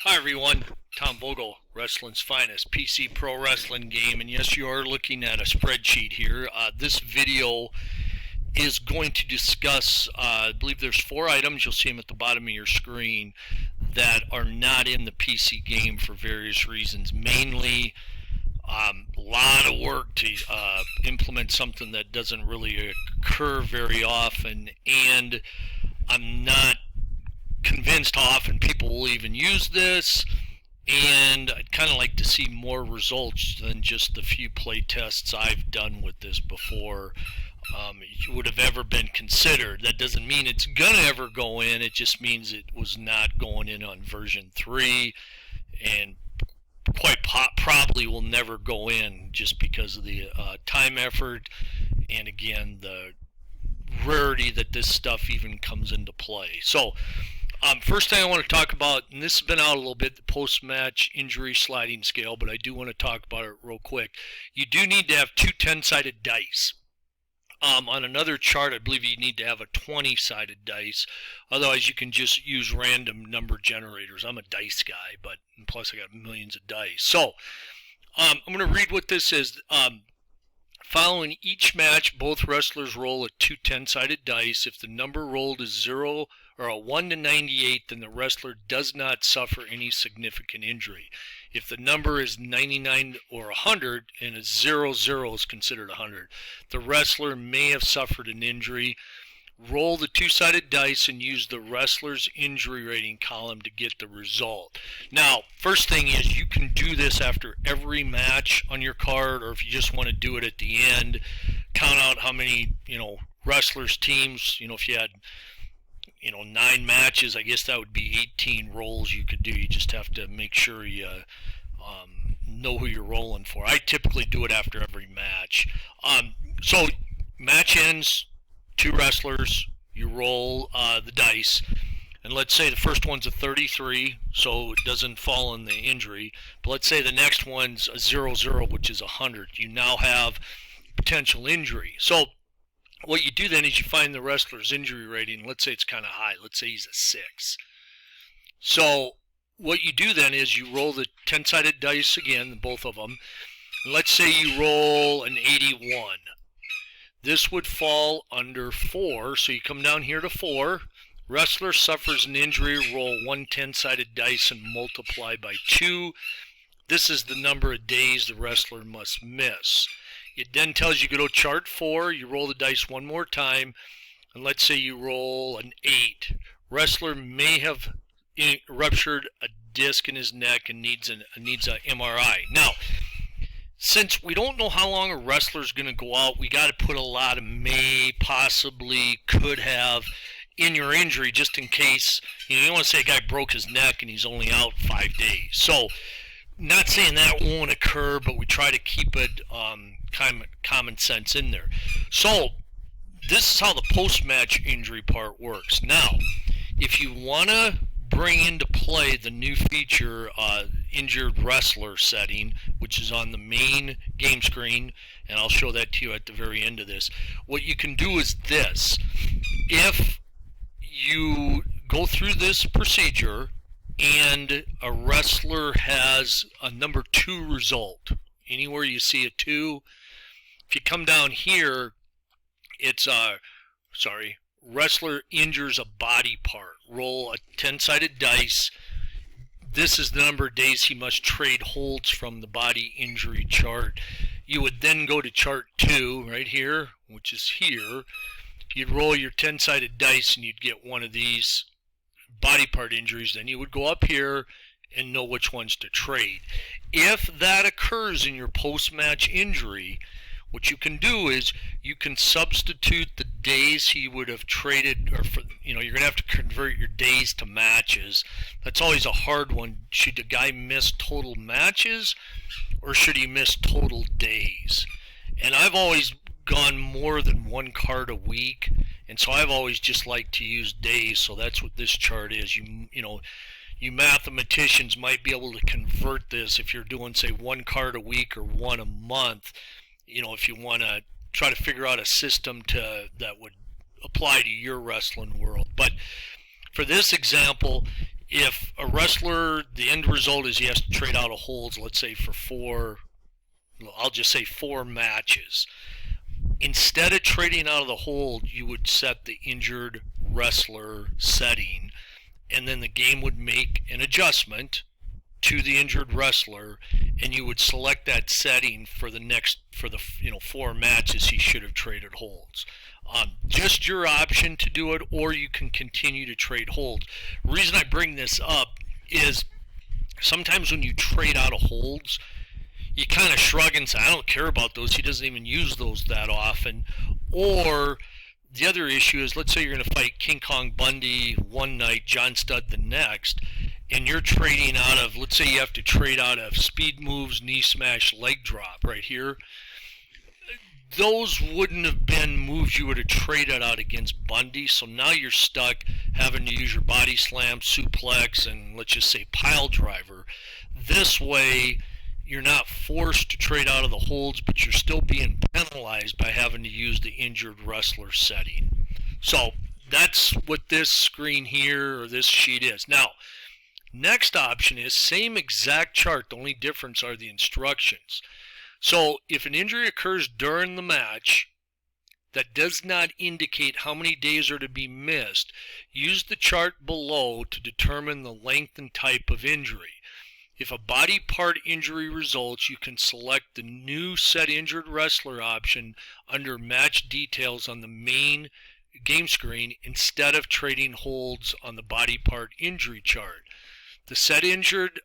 Hi everyone, Tom Vogel, Wrestling's finest PC Pro Wrestling game, and yes, you are looking at a spreadsheet here. This video is going to discuss, I believe there's 4 items, you'll see them at the bottom of your screen, that are not in the PC game for various reasons. Mainly, a lot of work to implement something that doesn't really occur very often, and I'm not convinced how often people will even use this, and I'd kind of like to see more results than just the few play tests I've done with this before it would have ever been considered. That doesn't mean it's gonna ever go in, it just means it was not going in on version 3, and probably will never go in just because of the time effort, and again the rarity that this stuff even comes into play. So first thing I want to talk about, and this has been out a little bit, the post-match injury sliding scale, but I do want to talk about it real quick. You do need to have two 10-sided dice. On another chart, I believe you need to have a 20-sided dice. Otherwise, you can just use random number generators. I'm a dice guy, but plus I got millions of dice. So I'm going to read what this is. Following each match, both wrestlers roll a two 10-sided dice. If the number rolled is 0 or a 1 to 98, then the wrestler does not suffer any significant injury. If the number is 99 or 100 and a 0, 0 is considered 100, the wrestler may have suffered an injury. Roll the two-sided dice and use the wrestler's injury rating column to get the result. Now, first thing is you can do this after every match on your card, or if you just want to do it at the end, count out how many, wrestlers, teams, if you had, 9 matches, I guess that would be 18 rolls you could do. You just have to make sure you know who you're rolling for. I typically do it after every match. So match ends, 2 wrestlers, you roll the dice, and let's say the first one's a 33, so it doesn't fall in the injury, but let's say the next one's a 0, 0, which is 100. You now have potential injury. So what you do then is you find the wrestler's injury rating. Let's say it's kind of high. Let's say he's a 6. So what you do then is you roll the 10-sided dice again, both of them, and let's say you roll an 81. This would fall under 4, so you come down here to 4. Wrestler suffers an injury, roll one 10-sided dice and multiply by 2. This is the number of days the wrestler must miss. It then tells you go to chart 4, you roll the dice one more time, and let's say you roll an 8. Wrestler may have ruptured a disc in his neck and needs an MRI. Now, since we don't know how long a wrestler's going to go out, we got to put a lot of may, possibly, could have in your injury just in case. You don't want to say a guy broke his neck and he's only out 5 days. So, not saying that won't occur, but we try to keep it common sense in there. So, this is how the post-match injury part works. Now, if you want to bring into play the new feature, injured wrestler setting, which is on the main game screen, and I'll show that to you at the very end of this. What you can do is this. If you go through this procedure and a wrestler has a number 2 result, anywhere you see a 2, if you come down here, it's wrestler injures a body part. Roll a 10-sided dice. This is the number of days he must trade holds from the body injury chart. You would then go to chart 2 right here, which is here. You'd roll your 10-sided dice and you'd get one of these body part injuries. Then you would go up here and know which ones to trade. If that occurs in your post-match injury, what you can do is you can substitute the days he would have traded, or you're going to have to convert your days to matches. That's always a hard one. Should the guy miss total matches or should he miss total days? And I've always gone more than 1 card a week, and so I've always just liked to use days. So that's what this chart is. You mathematicians might be able to convert this if you're doing, say, 1 card a week or 1 a month. If you want to try to figure out a system that would apply to your wrestling world. But for this example, if a wrestler, the end result is he has to trade out of holds, let's say for I'll just say 4 matches. Instead of trading out of the hold, you would set the injured wrestler setting, and then the game would make an adjustment to the injured wrestler, and you would select that setting for the 4 matches he should have traded holds. Just your option to do it, or you can continue to trade holds. The reason I bring this up is sometimes when you trade out of holds, you kind of shrug and say, I don't care about those. He doesn't even use those that often. Or the other issue is, let's say you're going to fight King Kong Bundy one night, John Studd the next, and you're trading out of, let's say you have to trade out of speed moves, knee smash, leg drop right here. Those wouldn't have been moves you would have traded out against Bundy, so now you're stuck having to use your body slam, suplex, and let's just say pile driver. This way, you're not forced to trade out of the holds, but you're still being penalized by having to use the injured wrestler setting. So that's what this screen here, or this sheet is. Now, next option is same exact chart, the only difference are the instructions. So if an injury occurs during the match that does not indicate how many days are to be missed, use the chart below to determine the length and type of injury. If a body part injury results, you can select the new set injured wrestler option under match details on the main game screen instead of trading holds on the body part injury chart. The set injured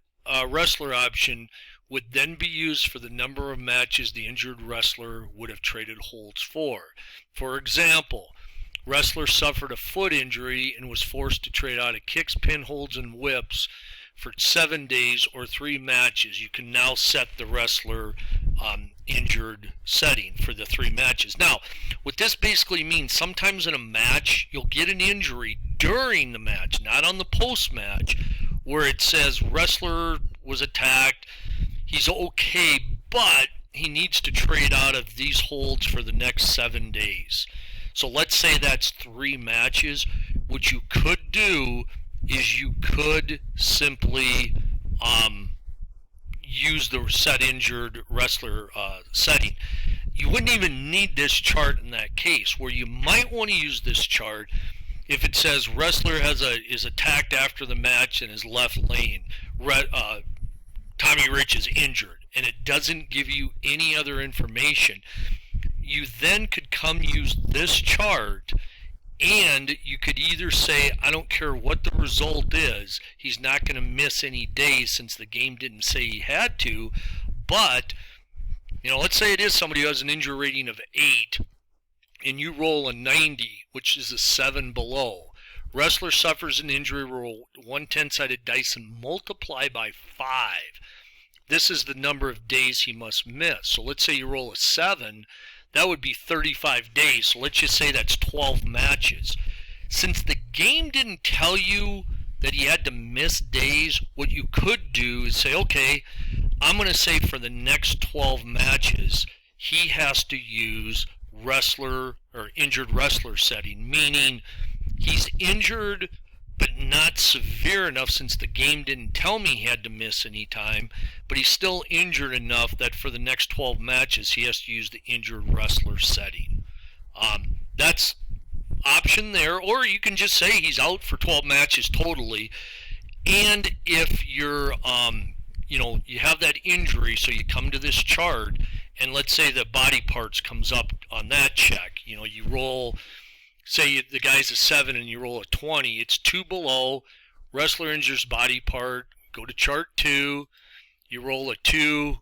wrestler option would then be used for the number of matches the injured wrestler would have traded holds for. For example, wrestler suffered a foot injury and was forced to trade out of kicks, pinholds, and whips for 7 days or 3 matches. You can now set the wrestler injured setting for the 3 matches. Now, what this basically means, sometimes in a match, you'll get an injury during the match, not on the post-match, where it says wrestler was attacked, he's okay, but he needs to trade out of these holds for the next 7 days. So let's say that's 3 matches. What you could do is you could simply use the set injured wrestler setting. You wouldn't even need this chart in that case. Where you might want to use this chart if it says wrestler is attacked after the match and is left laying. Tommy Rich is injured, and it doesn't give you any other information. You then could come use this chart, and you could either say, I don't care what the result is, he's not going to miss any days since the game didn't say he had to, but, let's say it is somebody who has an injury rating of 8, and you roll a 90, which is a 7 below. Wrestler suffers an injury, roll 1 10-sided dice and multiply by 5. This is the number of days he must miss. So let's say you roll a 7, that would be 35 days. So let's just say that's 12 matches. Since the game didn't tell you that he had to miss days, what you could do is say, okay, I'm going to say for the next 12 matches, he has to use wrestler or injured wrestler setting, meaning he's injured but not severe enough since the game didn't tell me he had to miss any time, but he's still injured enough that for the next 12 matches he has to use the injured wrestler setting. That's option there, or you can just say he's out for 12 matches totally, and if you're you have that injury, so you come to this chart, and let's say the body parts comes up on that check. You roll, say the guy's a 7 and you roll a 20, it's 2 below, wrestler injures body part, go to chart 2, you roll a 2,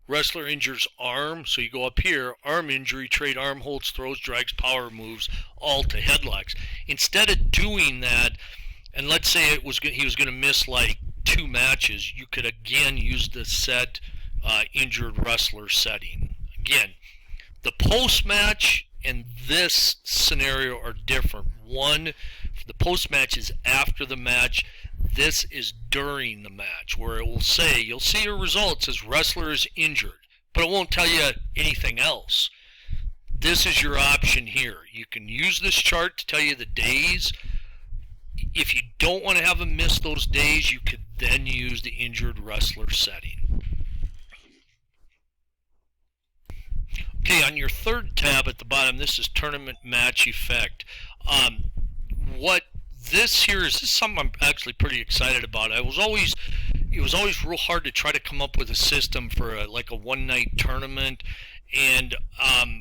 wrestler injures arm, so you go up here, arm injury, trade arm holds, throws, drags, power moves, all to headlocks. Instead of doing that, and let's say he was going to miss like 2 matches, you could again use the set injured wrestler setting. Again, the post-match and this scenario are different. One, the post-match is after the match. This is during the match, where it will say, you'll see your results as wrestler is injured, but it won't tell you anything else. This is your option here. You can use this chart to tell you the days. If you don't want to have him miss those days, you could then use the injured wrestler setting. Okay, on your third tab at the bottom, this is tournament match effect. What this here is, something I'm actually pretty excited about. It was always real hard to try to come up with a system for like a one-night tournament, and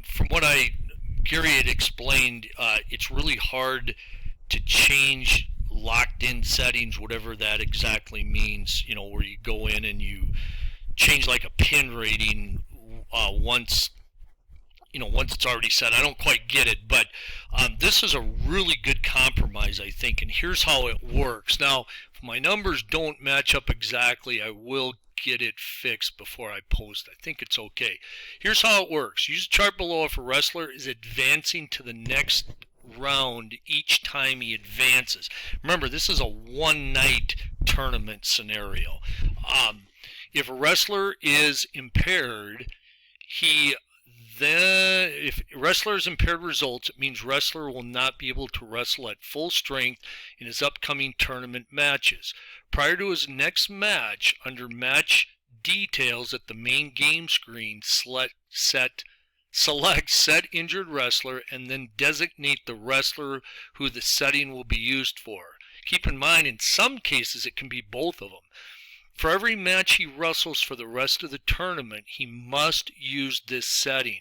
from what Gary had explained, it's really hard to change locked-in settings, whatever that exactly means. You know, where you go in and you change like a pin rating once it's already set. I don't quite get it, but this is a really good compromise, I think, and here's how it works. Now, if my numbers don't match up exactly, I will get it fixed before I post. I think it's okay. Here's how it works. Use the chart below if a wrestler is advancing to the next round each time he advances. Remember, this is a one-night tournament scenario. If a wrestler is impaired, if wrestler is impaired results, it means wrestler will not be able to wrestle at full strength in his upcoming tournament matches. Prior to his next match, under match details at the main game screen, select set injured wrestler and then designate the wrestler who the setting will be used for. Keep in mind, in some cases, it can be both of them. For every match he wrestles for the rest of the tournament, he must use this setting.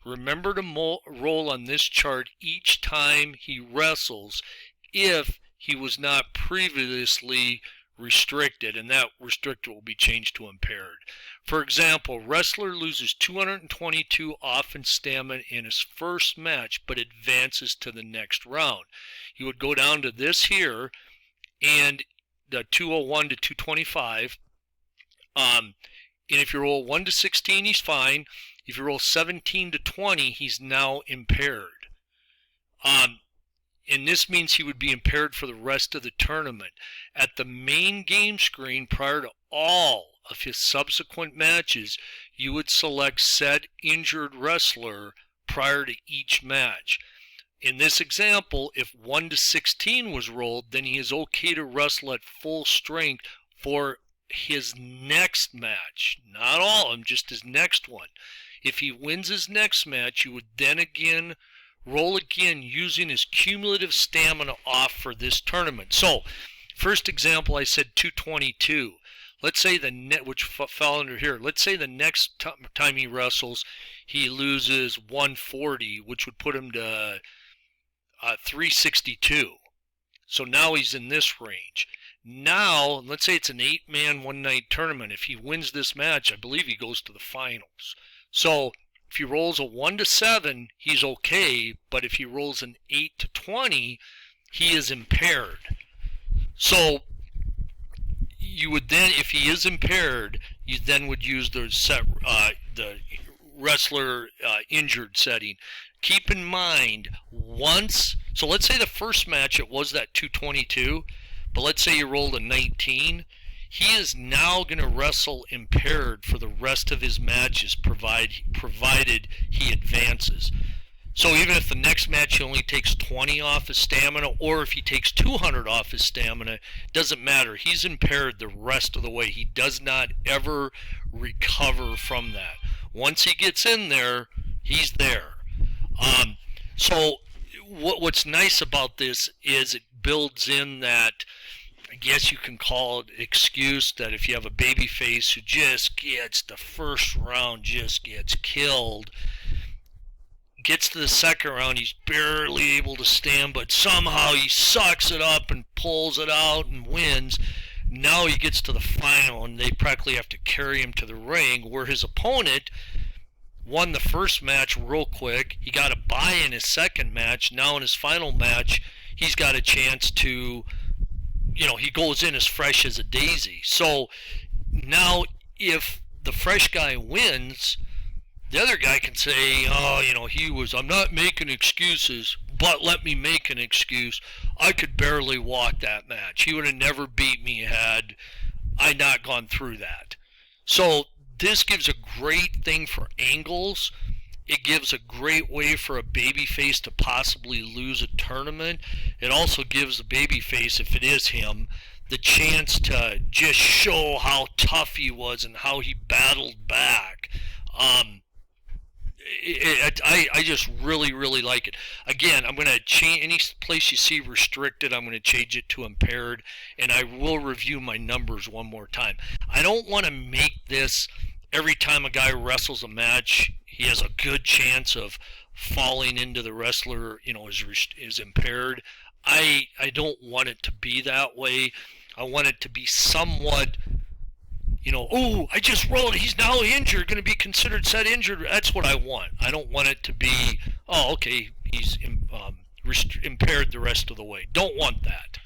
Remember to roll on this chart each time he wrestles if he was not previously restricted, and that restricted will be changed to impaired. For example, wrestler loses 222 offense stamina in his first match but advances to the next round. You would go down to this here, and the 201 to 225. And if you roll 1 to 16, he's fine. If you roll 17 to 20, he's now impaired. And this means he would be impaired for the rest of the tournament. At the main game screen, prior to all of his subsequent matches, you would select said injured wrestler prior to each match. In this example, if 1 to 16 was rolled, then he is okay to wrestle at full strength for his next match. Not all of them, just his next one. If he wins his next match, you would then again roll again using his cumulative stamina off for this tournament. So, first example, I said 222. Let's say which fell under here. Let's say the next time he wrestles, he loses 140, which would put him to 362. So now he's in this range. Now, let's say it's an 8-man one-night tournament. If he wins this match, I believe he goes to the finals. So if he rolls a 1 to 7, he's okay, but if he rolls an 8 to 20, he is impaired. So you would then, if he is impaired, you then would use the wrestler injured setting. Keep in mind, so let's say the first match it was that 222, but let's say you rolled a 19, he is now going to wrestle impaired for the rest of his matches, provided he advances. So even if the next match he only takes 20 off his stamina, or if he takes 200 off his stamina, doesn't matter. He's impaired the rest of the way. He does not ever recover from that. Once he gets in there, he's there. So what's nice about this is it builds in that, I guess you can call it excuse, that if you have a baby face who just gets the first round, just gets killed, gets to the second round, he's barely able to stand, but somehow he sucks it up and pulls it out and wins. Now he gets to the final and they practically have to carry him to the ring, where his opponent won the first match real quick. He got a bye in his second match. Now in his final match, he's got a chance to, he goes in as fresh as a daisy. So now if the fresh guy wins, the other guy can say, I'm not making excuses, but let me make an excuse. I could barely walk that match. He would have never beat me had I not gone through that. So this gives a great thing for angles It gives a great way for a babyface to possibly lose a tournament. It also gives the babyface, if it is him, the chance to just show how tough he was and how he battled back. I just really like it. Again, I'm going to change any place you see restricted. I'm going to change it to impaired, and I will review my numbers one more time. I don't want to make this every time a guy wrestles a match, he has a good chance of falling into the wrestler, is impaired. I don't want it to be that way. I want it to be somewhat, oh, I just rolled, he's now injured, going to be considered set injured. That's what I want. I don't want it to be, oh, okay, he's impaired the rest of the way. Don't want that.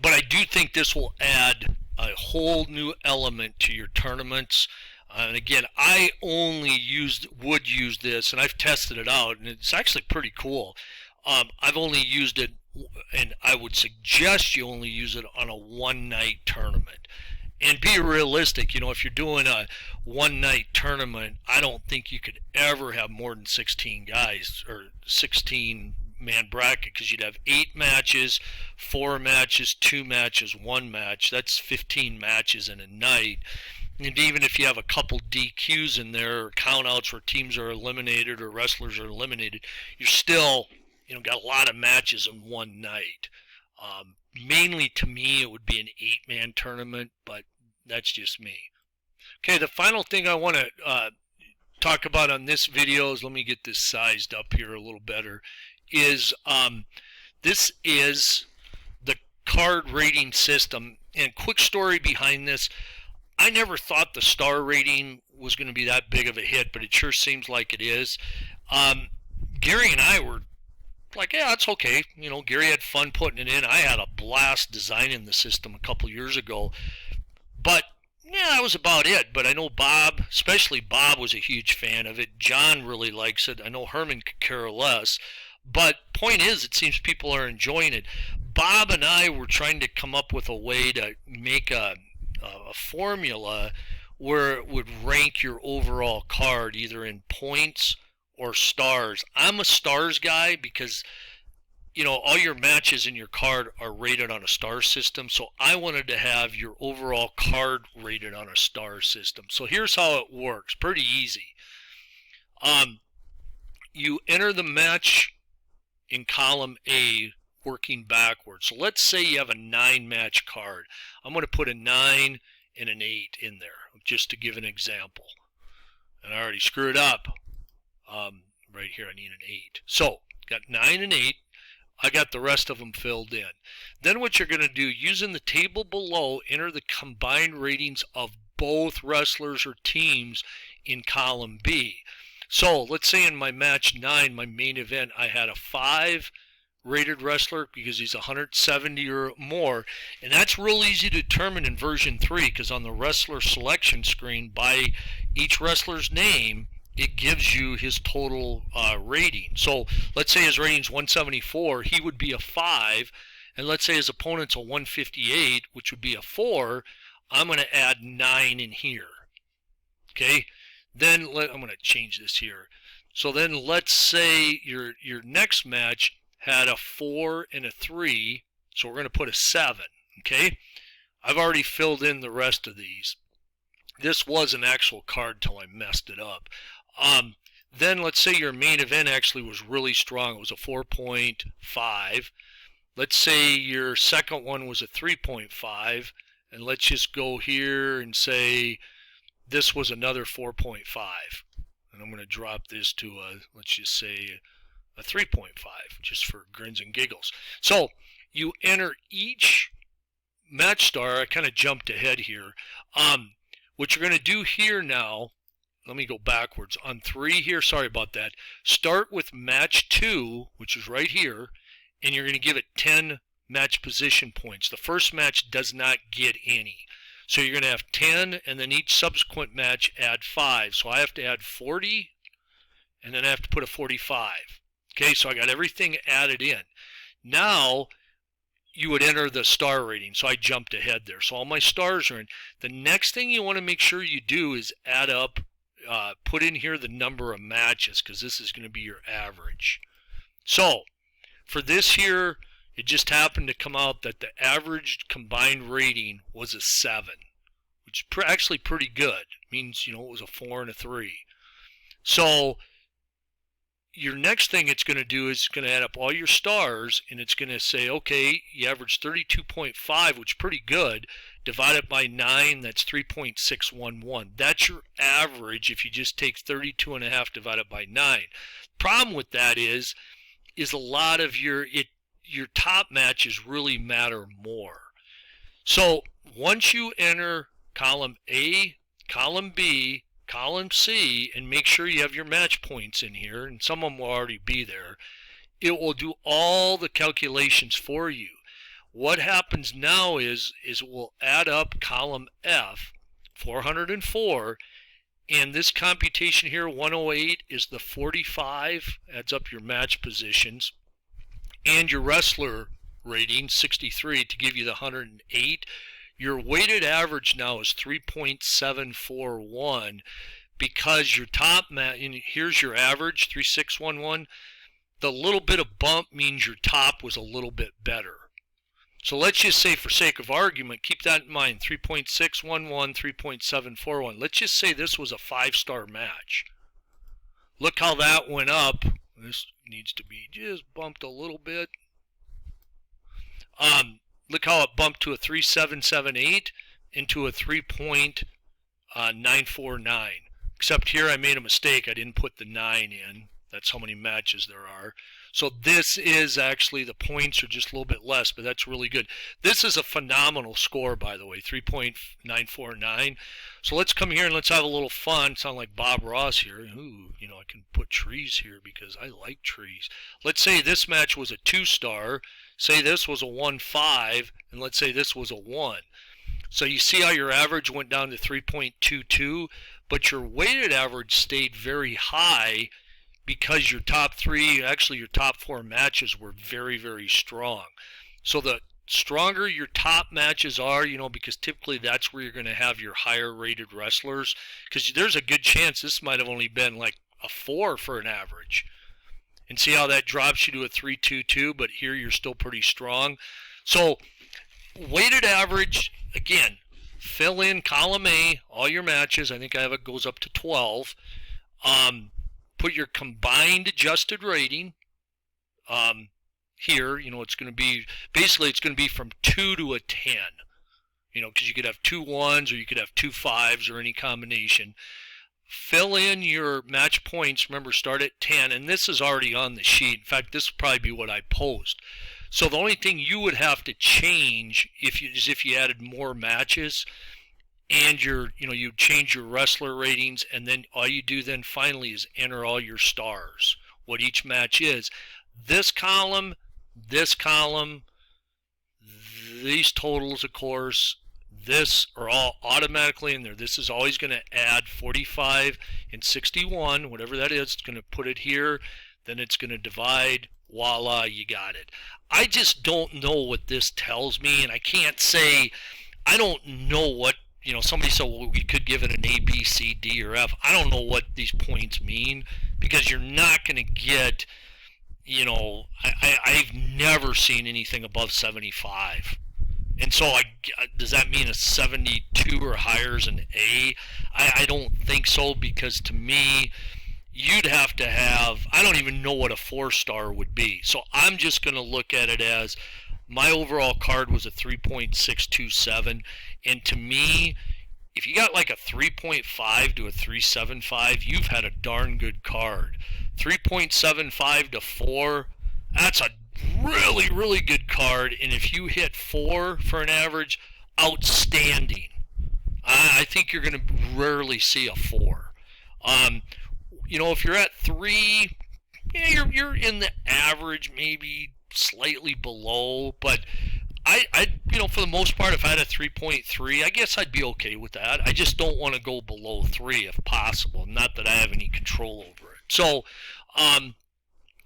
But I do think this will add a whole new element to your tournaments. And again, I only would use this, and I've tested it out, and it's actually pretty cool. I've only used it, and I would suggest you only use it on a one-night tournament. And be realistic, if you're doing a one-night tournament, I don't think you could ever have more than 16 guys, or 16-man bracket, because you'd have 8 matches, 4 matches, 2 matches, 1 match. That's 15 matches in a night. And even if you have a couple DQs in there, or countouts where teams are eliminated or wrestlers are eliminated, you're still, got a lot of matches in one night. Mainly to me, it would be an 8-man tournament, but that's just me. Okay, the final thing I want to talk about on this video is, let me get this sized up here a little better, is this is the card rating system. And quick story behind this, I never thought the star rating was going to be that big of a hit, but it sure seems like it is. Gary and I were like, yeah, it's okay. Gary had fun putting it in. I had a blast designing the system a couple years ago. But, yeah, that was about it. But I know Bob, especially Bob, was a huge fan of it. John really likes it. I know Herman could care less. But point is, it seems people are enjoying it. Bob and I were trying to come up with a way to make a formula where it would rank your overall card either in points or stars. I'm a stars guy because all your matches in your card are rated on a star system, so I wanted to have your overall card rated on a star system. So here's how it works. Pretty easy. You enter the match in column A working backwards. So let's say you have a 9-match card. I'm going to put a 9 and an 8 in there just to give an example. And I already screwed up. Right here I need an 8. So got 9 and 8. I got the rest of them filled in. Then what you're going to do, using the table below, enter the combined ratings of both wrestlers or teams in column B. So let's say in my match 9, my main event, I had a 5 rated wrestler because he's 170 or more, and that's real easy to determine in version 3 because on the wrestler selection screen, by each wrestler's name, it gives you his total rating. So let's say his rating's 174, he would be a 5, and let's say his opponent's a 158, which would be a 4. I'm going to add 9 in here. Okay, then I'm going to change this here. So then let's say your next match had a 4 and a 3, so we're going to put a 7. Okay, I've already filled in the rest of these. This was an actual card till I messed it up. Then let's say your main event actually was really strong. It was a 4.5. Let's say your second one was a 3.5. And let's just go here and say this was another 4.5. And I'm going to drop this to let's just say a 3.5, just for grins and giggles. So you enter each match star. I kind of jumped ahead here. What you're going to do here now, let me go backwards. On 3 here, sorry about that. Start with match 2, which is right here, and you're going to give it 10 match position points. The first match does not get any. So you're going to have 10, and then each subsequent match add 5. So I have to add 40, and then I have to put a 45. Okay, so I got everything added in. Now, you would enter the star rating. So I jumped ahead there. So all my stars are in. The next thing you want to make sure you do is add up, put in here the number of matches, because this is going to be your average. So for this here, it just happened to come out that the average combined rating was a 7, which is actually pretty good. It means, you know, it was a 4 and a 3. So your next thing it's going to do is it's going to add up all your stars, and it's going to say, okay, you averaged 32.5, which is pretty good. Divide it by 9, that's 3.611. That's your average if you just take 32.5 divided by 9. Problem with that is a lot of your top matches really matter more. So once you enter column A, column B, column C, and make sure you have your match points in here, and some of them will already be there, it will do all the calculations for you. What happens now is it will add up column F, 404, and this computation here, 108, is the 45, adds up your match positions, and your wrestler rating, 63, to give you the 108. Your weighted average now is 3.741 because your top match, and here's your average, 3611. The little bit of bump means your top was a little bit better. So let's just say, for sake of argument, keep that in mind, 3.611, 3.741. Let's just say this was a 5-star match. Look how that went up. This needs to be just bumped a little bit. Look how it bumped to a 3.778 into a 3.949. Except here I made a mistake. I didn't put the 9 in. That's how many matches there are. So this is actually, the points are just a little bit less, but that's really good. This is a phenomenal score, by the way, 3.949. So let's come here and let's have a little fun. Sound like Bob Ross here. Ooh, you know, I can put trees here because I like trees. Let's say this match was a 2-star. Say this was a 1.5, and let's say this was a 1. So you see how your average went down to 3.22, but your weighted average stayed very high because your top 3, actually your top 4 matches were very, very strong. So the stronger your top matches are, you know, because typically that's where you're going to have your higher rated wrestlers, because there's a good chance this might have only been like a 4 for an average. And see how that drops you to a 3.22, but here you're still pretty strong. So weighted average, again, fill in column A, all your matches. I think I have it goes up to 12. Put your combined adjusted rating here. You know, it's going to be, basically it's going to be from 2 to a 10. You know, because you could have 2 1s or you could have 2 5s or any combination. Fill in your match points. Remember, start at 10, and this is already on the sheet. In fact, this will probably be what I post. So the only thing you would have to change is if you added more matches, and you change your wrestler ratings, and then all you do then finally is enter all your stars, what each match is. This column, these totals, of course, this are all automatically in there. This is always going to add 45 and 61, whatever that is. It's going to put it here, then it's going to divide. Voila, you got it. I just don't know what this tells me, and I can't say, I don't know what, you know, somebody said, well, we could give it an A, B, C, D, or F. I don't know what these points mean, because you're not going to get, you know, I've never seen anything above 75. And so does that mean a 72 or higher is an A? I don't think so, because to me, you'd have to have, I don't even know what a 4-star would be. So I'm just going to look at it as my overall card was a 3.627. And to me, if you got like a 3.5 to a 3.75, you've had a darn good card. 3.75 to 4, that's a really, really good card. And if you hit 4 for an average, outstanding. I think you're going to rarely see a 4. You know, if you're at 3, yeah, you're in the average, maybe slightly below, but I you know, for the most part, if I had a 3.3, I guess I'd be okay with that. I just don't want to go below 3 if possible. Not that I have any control over it. So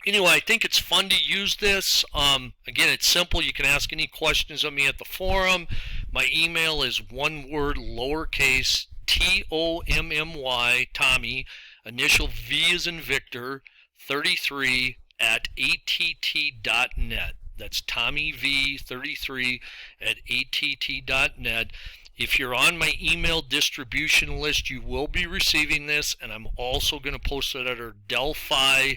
Anyway, I think it's fun to use this. Again, it's simple. You can ask any questions of me at the forum. My email is one word, lowercase, Tommy, Tommy, initial V as in Victor, 33 at att.net. That's Tommy V 33 at att.net. If you're on my email distribution list, you will be receiving this, and I'm also going to post it at our Delphi,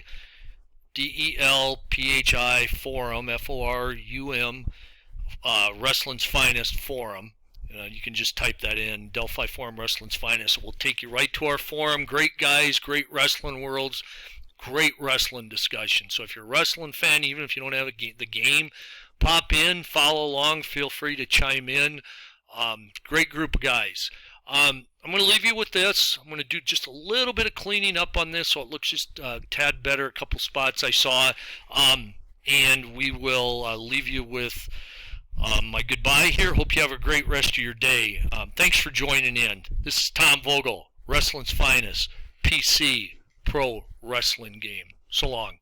DELPHI forum, FORUM, Wrestling's Finest forum. You can just type that in, Delphi Forum Wrestling's Finest. It will take you right to our forum. Great guys, great wrestling worlds, great wrestling discussion. So if you're a wrestling fan, even if you don't have the game, pop in, follow along, feel free to chime in. Great group of guys. I'm going to leave you with this. I'm going to do just a little bit of cleaning up on this so it looks just a tad better, a couple spots I saw. And we will leave you with my goodbye here. Hope you have a great rest of your day. Thanks for joining in. This is Tom Vogel, Wrestling's Finest, PC Pro Wrestling Game. So long.